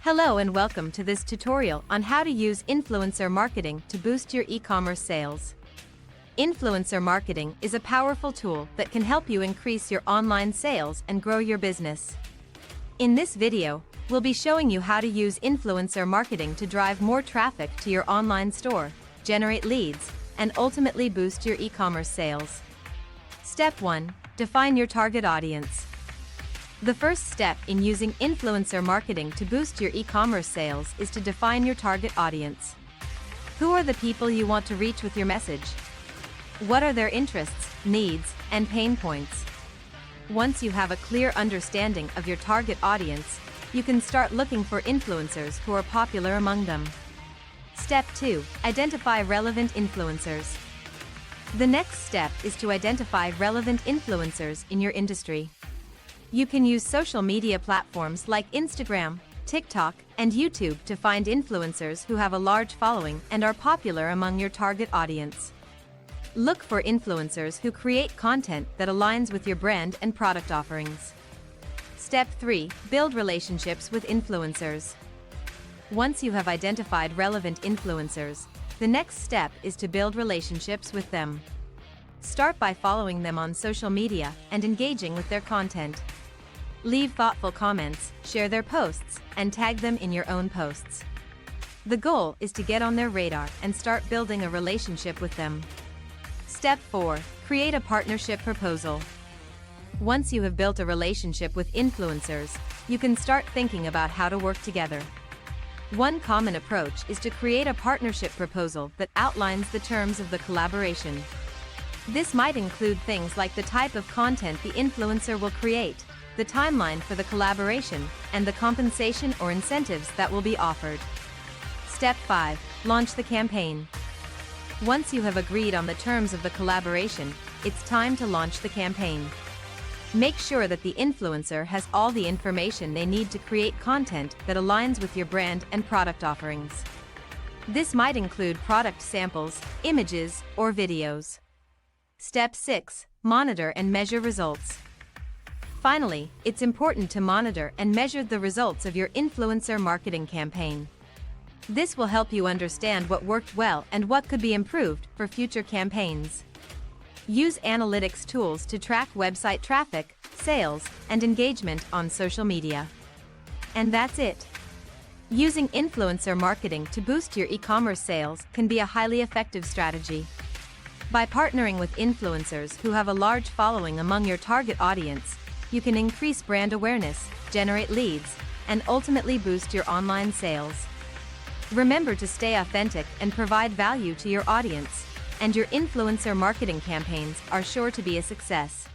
Hello and welcome to this tutorial on how to use influencer marketing to boost your e-commerce sales. Influencer marketing is a powerful tool that can help you increase your online sales and grow your business. In this video, we'll be showing you how to use influencer marketing to drive more traffic to your online store, generate leads, and ultimately boost your e-commerce sales. Step 1. Define your target audience. The first step in using influencer marketing to boost your e-commerce sales is to define your target audience. Who are the people you want to reach with your message? What are their interests, needs, and pain points? Once you have a clear understanding of your target audience, you can start looking for influencers who are popular among them. Step 2. Identify relevant influencers. The next step is to identify relevant influencers in your industry. You can use social media platforms like Instagram, TikTok, and YouTube to find influencers who have a large following and are popular among your target audience. Look for influencers who create content that aligns with your brand and product offerings. Step 3. Build relationships with influencers. Once you have identified relevant influencers, the next step is to build relationships with them. Start by following them on social media and engaging with their content. Leave thoughtful comments, share their posts, and tag them in your own posts. The goal is to get on their radar and start building a relationship with them. Step 4. Create a partnership proposal. Once you have built a relationship with influencers, you can start thinking about how to work together. One common approach is to create a partnership proposal that outlines the terms of the collaboration. This might include things like the type of content the influencer will create, the timeline for the collaboration, and the compensation or incentives that will be offered. Step 5. Launch the campaign. Once you have agreed on the terms of the collaboration, it's time to launch the campaign. Make sure that the influencer has all the information they need to create content that aligns with your brand and product offerings. This might include product samples, images, or videos. Step 6. Monitor and measure results. Finally, it's important to monitor and measure the results of your influencer marketing campaign. This will help you understand what worked well and what could be improved for future campaigns. Use analytics tools to track website traffic, sales, and engagement on social media. And that's it. Using influencer marketing to boost your e-commerce sales can be a highly effective strategy. By partnering with influencers who have a large following among your target audience, you can increase brand awareness, generate leads, and ultimately boost your online sales. Remember to stay authentic and provide value to your audience, and your influencer marketing campaigns are sure to be a success.